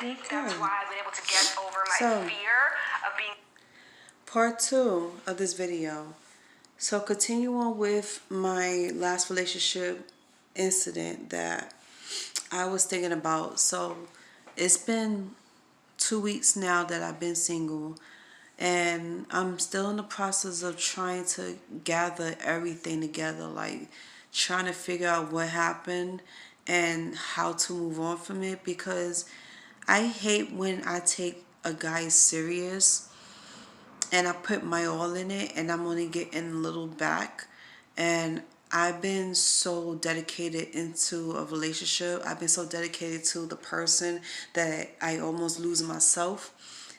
Okay. That's why I've been able to get over my fear of being. Part 2 of this video. So continue on with my last relationship incident that I was thinking about. So it's been 2 weeks now that I've been single, and I'm still in the process of trying to gather everything together, like trying to figure out what happened and how to move on from it, because I hate when I take a guy serious and I put my all in it and I'm only getting a little back. And I've been so dedicated into a relationship. I've been so dedicated to the person that I almost lose myself.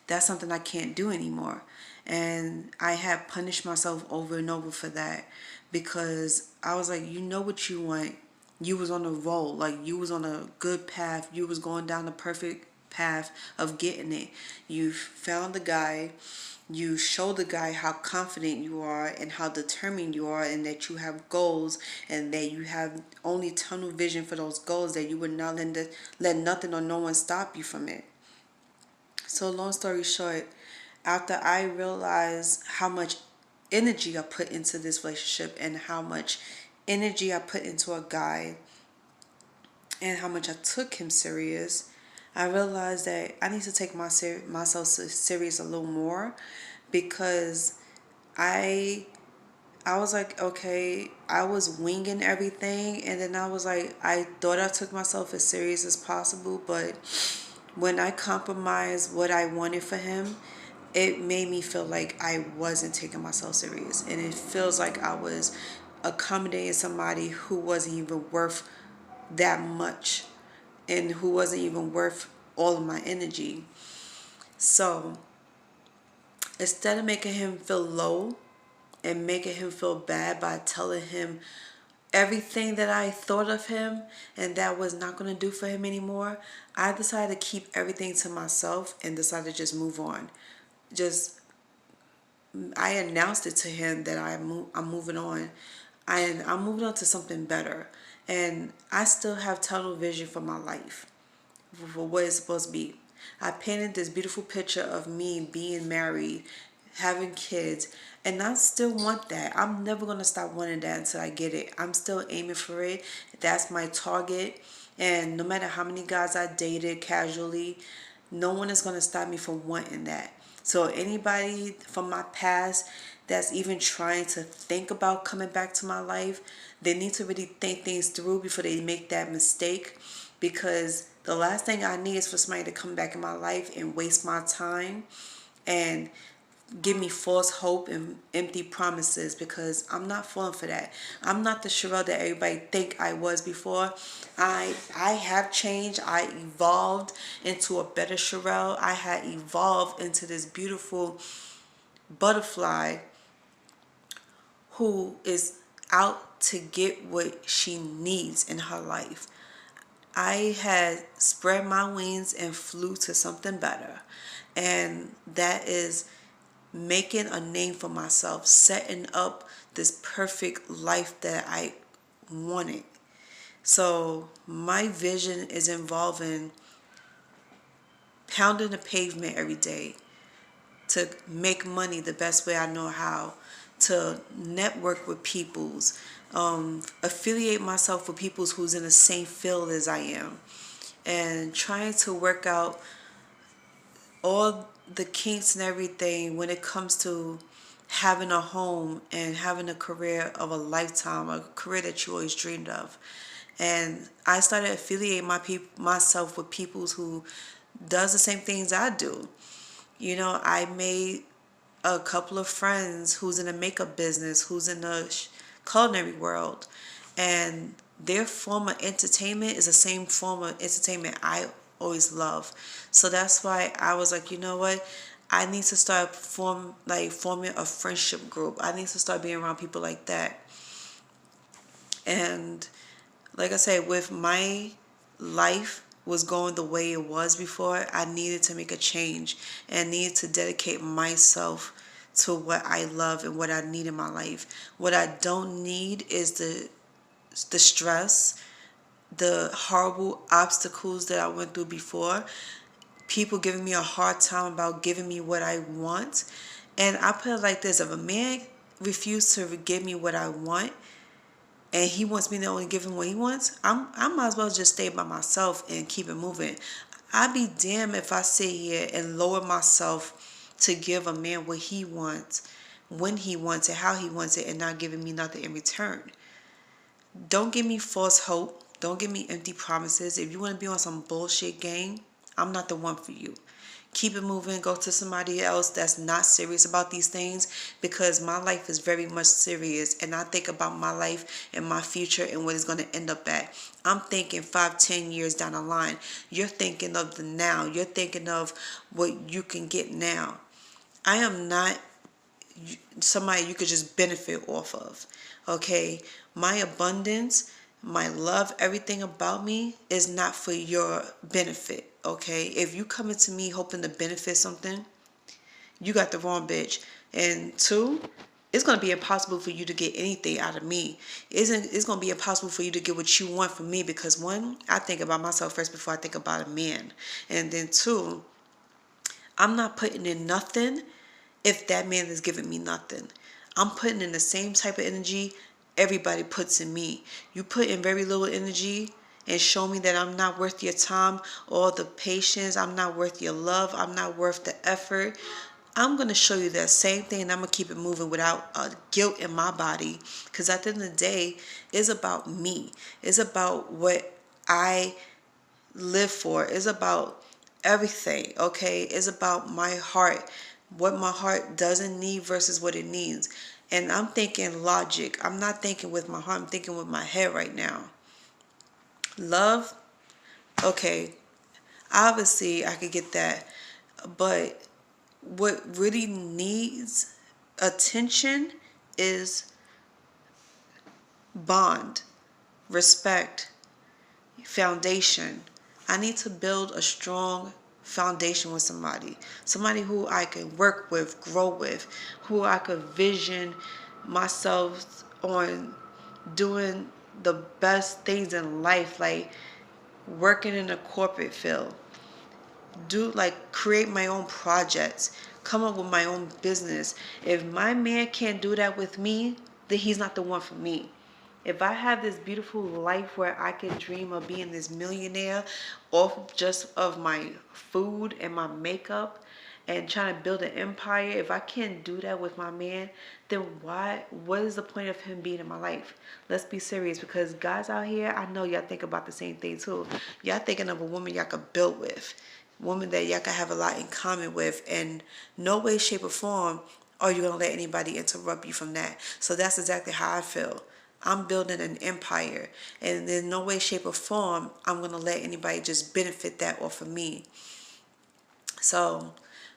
That's something I can't do anymore. And I have punished myself over and over for that, because I was like, you know what you want. You was on a roll, like you was on a good path. You was going down the perfect path of getting it. You found the guy. You show the guy how confident you are and how determined you are, and that you have goals, and that you have only tunnel vision for those goals, that you would not let nothing or no one stop you from it. So long story short, after I realized how much energy I put into this relationship and how much energy I put into a guy and how much I took him serious, I realized that I need to take myself serious a little more, because I I was like, okay, I was winging everything, and then I was like, I thought I took myself as serious as possible, but when I compromised what I wanted for him, it made me feel like I wasn't taking myself serious, and it feels like I was accommodating somebody who wasn't even worth that much, and who wasn't even worth all of my energy. So instead of making him feel low and making him feel bad by telling him everything that I thought of him and that was not going to do for him anymore, I decided to keep everything to myself and decided to just move on. Just I announced it to him that I'm moving on, and I'm moving on to something better. And I still have tunnel vision for my life, for what it's supposed to be. I painted this beautiful picture of me being married, having kids, and I still want that. I'm never going to stop wanting that until I get it. I'm still aiming for it. That's my target. And no matter how many guys I dated casually, no one is going to stop me from wanting that. So anybody from my past that's even trying to think about coming back to my life, they need to really think things through before they make that mistake, because the last thing I need is for somebody to come back in my life and waste my time and give me false hope and empty promises, because I'm not falling for that. I'm not the Sherelle that everybody think I was before. I have changed. I evolved into a better Sherelle. I had evolved into this beautiful butterfly who is out to get what she needs in her life. I had spread my wings and flew to something better. And that is making a name for myself, setting up this perfect life that I wanted. So my vision is involving pounding the pavement every day to make money the best way I know how, to network with peoples, affiliate myself with peoples who's in the same field as I am, and trying to work out all the kinks and everything when it comes to having a home and having a career of a lifetime, a career that you always dreamed of. And I started affiliating myself with people who does the same things I do. You know, I made a couple of friends who's in the makeup business, who's in the culinary world, and their form of entertainment is the same form of entertainment I always love. So that's why I was like, you know what? I need to start forming a friendship group. I need to start being around people like that. And like I said, with my life was going the way it was before, I needed to make a change and needed to dedicate myself to what I love and what I need in my life. What I don't need is the stress, the horrible obstacles that I went through before. people giving me a hard time about giving me what I want. And I put it like this: if a man refuses to give me what I want, and he wants me to only give him what he wants, I might as well just stay by myself and keep it moving. I'd be damned if I sit here and lower myself to give a man what he wants, when he wants it, how he wants it, and not giving me nothing in return. Don't give me false hope. Don't give me empty promises. If you want to be on some bullshit game, I'm not the one for you. Keep it moving. Go to somebody else that's not serious about these things, because my life is very much serious, and I think about my life and my future and what it's going to end up at. I'm thinking 5-10 years down the line. You're thinking of the now. You're thinking of what you can get now. I am not somebody you could just benefit off of. Okay? My abundance, my love, everything about me is not for your benefit. Okay? If you come into me hoping to benefit something, you got the wrong bitch. And two, it's going to be impossible for you to get anything out of me. It's going to be impossible for you to get what you want from me, because one, I think about myself first before I think about a man. And then two, I'm not putting in nothing if that man is giving me nothing. I'm putting in the same type of energy everybody puts in me. You put in very little energy and show me that I'm not worth your time or the patience, I'm not worth your love, I'm not worth the effort. I'm going to show you that same thing, and I'm going to keep it moving without guilt in my body, because at the end of the day, it's about me. It's about what I live for. It's about everything, okay? It's about my heart, what my heart doesn't need versus what it needs. And I'm thinking logic. I'm not thinking with my heart. I'm thinking with my head right now. Love, okay, obviously I could get that. But what really needs attention is bond, respect, foundation. I need to build a strong foundation with somebody who I can work with, grow with, who I could vision myself on doing the best things in life, like working in a corporate field, create my own projects, come up with my own business. If my man can't do that with me, then he's not the one for me. If I have this beautiful life where I can dream of being this millionaire off just of my food and my makeup and trying to build an empire, if I can't do that with my man, then what is the point of him being in my life? Let's be serious, because guys out here, I know y'all think about the same thing too. Y'all thinking of a woman y'all could build with, woman that y'all could have a lot in common with, and no way, shape, or form are you going to let anybody interrupt you from that. So that's exactly how I feel. I'm building an empire, and in no way, shape, or form I'm going to let anybody just benefit that off of me. So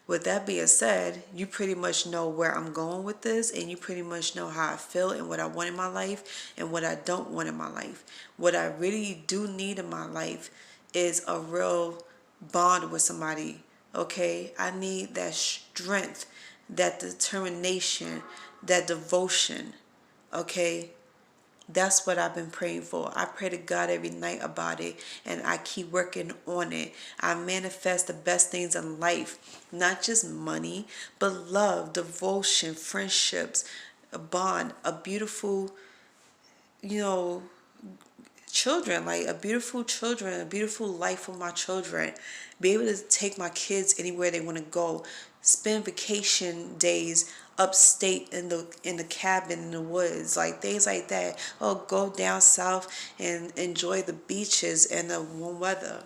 with that being said, you pretty much know where I'm going with this, and you pretty much know how I feel and what I want in my life and what I don't want in my life. What I really do need in my life is a real bond with somebody, okay? I need that strength, that determination, that devotion, okay? That's what I've been praying for. I pray to God every night about it, and I keep working on it. I manifest the best things in life, not just money, but love, devotion, friendships, a bond, a beautiful, children, like a beautiful life for my children. Be able to take my kids anywhere they want to go, spend vacation days upstate in the cabin in the woods, like things like that. Or go down south and enjoy the beaches and the warm weather.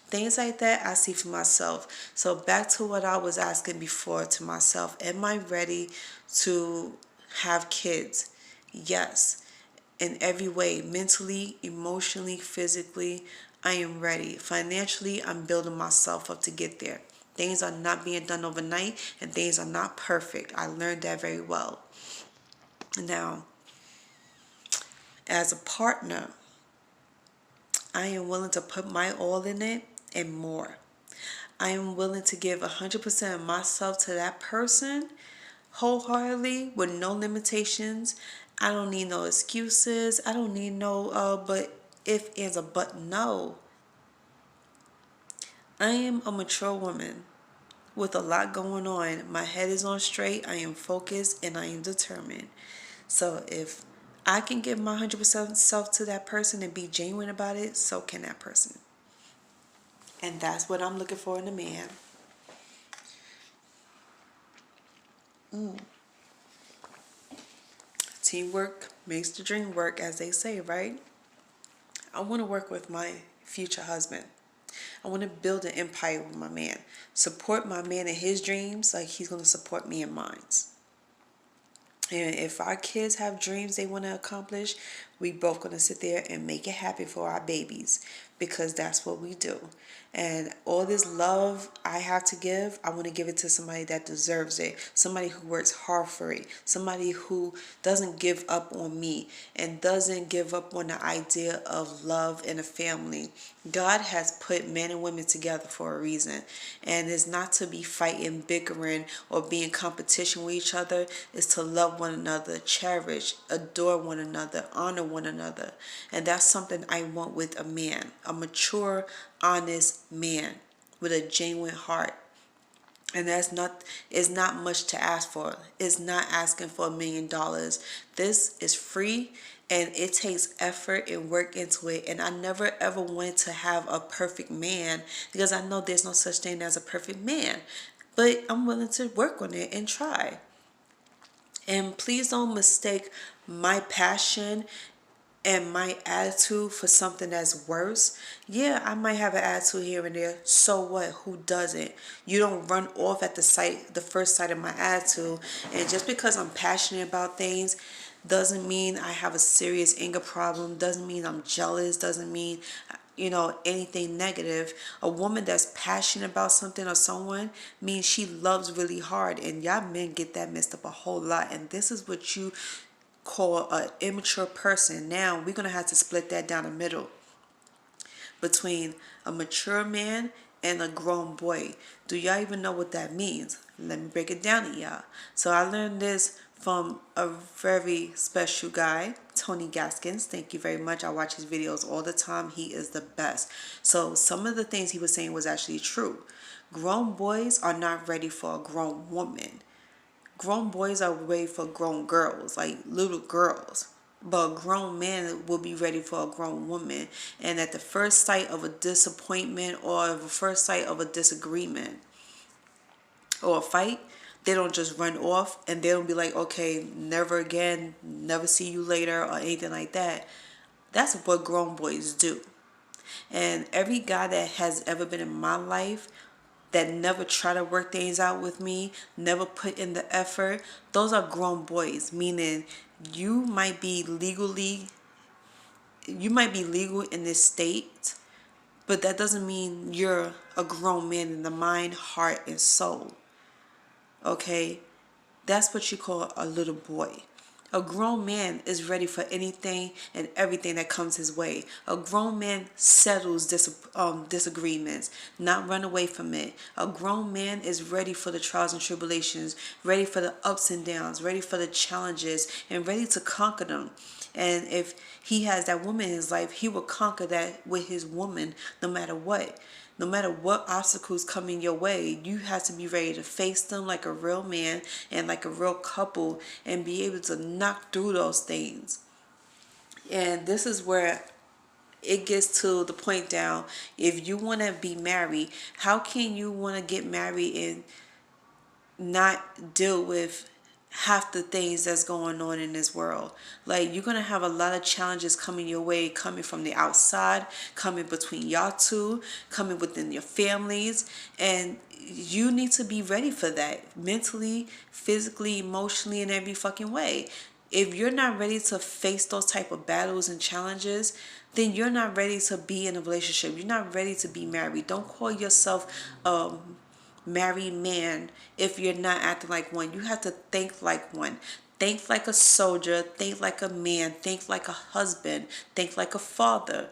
Things like that I see for myself. So back to what I was asking before to myself, am I ready to have kids? Yes. In every way, mentally, emotionally, physically, I am ready. Financially, I'm building myself up to get there. Things are not being done overnight, and things are not perfect. I learned that very well. Now, as a partner, I am willing to put my all in it and more. I am willing to give 100% of myself to that person wholeheartedly with no limitations. I don't need no excuses. I don't need no but if, ands, or but. No. I am a mature woman with a lot going on. My head is on straight. I am focused and I am determined. So if I can give my 100% self to that person and be genuine about it, so can that person. And that's what I'm looking for in a man. Teamwork makes the dream work, as they say, right? I want to work with my future husband. I want to build an empire with my man. Support my man in his dreams like he's going to support me in mine. And if our kids have dreams they want to accomplish, we both going to sit there and make it happen for our babies, because that's what we do. And all this love I have to give, I want to give it to somebody that deserves it. Somebody who works hard for it. Somebody who doesn't give up on me and doesn't give up on the idea of love in a family. God has put men and women together for a reason. And it's not to be fighting, bickering, or be in competition with each other. It's to love one another, cherish, adore one another, honor one another. And that's something I want with a man. A mature, honest man with a genuine heart. And that's not, it's not much to ask for. It's not asking for $1 million. This is free, and it takes effort and work into it. And I never ever wanted to have a perfect man, because I know there's no such thing as a perfect man. But I'm willing to work on it and try. And please don't mistake my passion and my attitude for something that's worse. Yeah, I might have an attitude here and there. So what? Who doesn't? You don't run off at the first sight of my attitude. And just because I'm passionate about things doesn't mean I have a serious anger problem. Doesn't mean I'm jealous. Doesn't mean, anything negative. A woman that's passionate about something or someone means she loves really hard. And y'all men get that messed up a whole lot. And this is what you call an immature person. Now we're going to have to split that down the middle between a mature man and a grown boy. Do y'all even know what that means? Let me break it down to y'all. So I learned this from a very special guy, Tony Gaskins. Thank you very much. I watch his videos all the time. He is the best. So some of the things he was saying was actually true. Grown boys are not ready for a grown woman. Grown boys are ready for grown girls, like little girls. But a grown man will be ready for a grown woman. And at the first sight of a disappointment or the first sight of a disagreement or a fight, they don't just run off and they don't be like, okay, never again, never see you later or anything like that. That's what grown boys do. And every guy that has ever been in my life that never try to work things out with me, never put in the effort, those are grown boys, meaning you might be legal in this state, but that doesn't mean you're a grown man in the mind, heart, and soul. Okay? That's what you call a little boy. A grown man is ready for anything and everything that comes his way. A grown man settles disagreements, not run away from it. A grown man is ready for the trials and tribulations, ready for the ups and downs, ready for the challenges, and ready to conquer them. And if he has that woman in his life, he will conquer that with his woman no matter what. No matter what obstacles come in your way, you have to be ready to face them like a real man and like a real couple and be able to knock through those things. And this is where it gets to the point down. If you want to be married, how can you want to get married and not deal with half the things that's going on in this world? Like, you're gonna have a lot of challenges coming your way, coming from the outside, coming between y'all two, coming within your families, and you need to be ready for that mentally, physically, emotionally, in every fucking way. If you're not ready to face those type of battles and challenges, then you're not ready to be in a relationship. You're not ready to be married. Don't call yourself married man if you're not acting like one. You have to think like one. Think like a soldier. Think like a man. Think like a husband. Think like a father.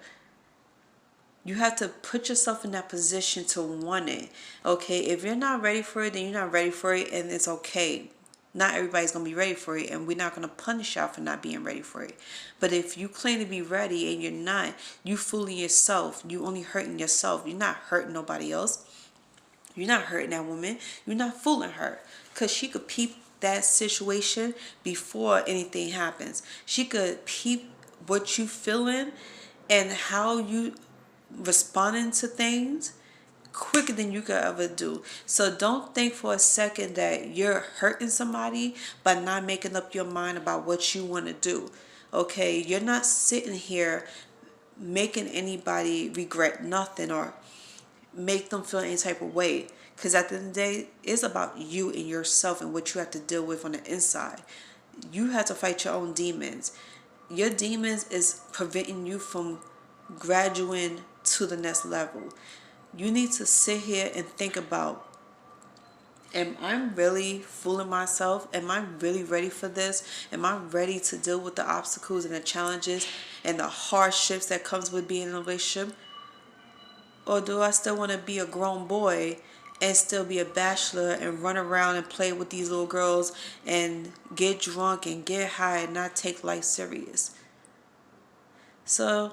You have to put yourself in that position to want it. Okay, if you're not ready for it, then you're not ready for it, and it's okay. not everybody's going to be ready for it, and we're not going to punish y'all for not being ready for it. But if you claim to be ready and you're not, you fooling yourself. You only hurting yourself. You're not hurting nobody else. You're not hurting that woman. You're not fooling her, because she could peep that situation before anything happens. She could peep what you feeling and how you responding to things quicker than you could ever do. So don't think for a second that you're hurting somebody by not making up your mind about what you want to do. Okay, you're not sitting here making anybody regret nothing or make them feel any type of way, because at the end of the day, it's about you and yourself and what you have to deal with on the inside. You have to fight your own demons. Your demons is preventing you from graduating to the next level. You need to sit here and think about, am I really fooling myself? Am I really ready for this? Am I ready to deal with the obstacles and the challenges and the hardships that comes with being in a relationship? Or do I still want to be a grown boy and still be a bachelor and run around and play with these little girls and get drunk and get high and not take life serious? So,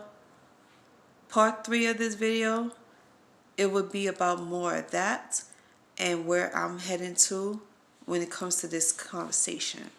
part 3 of this video, it would be about more of that and where I'm heading to when it comes to this conversation.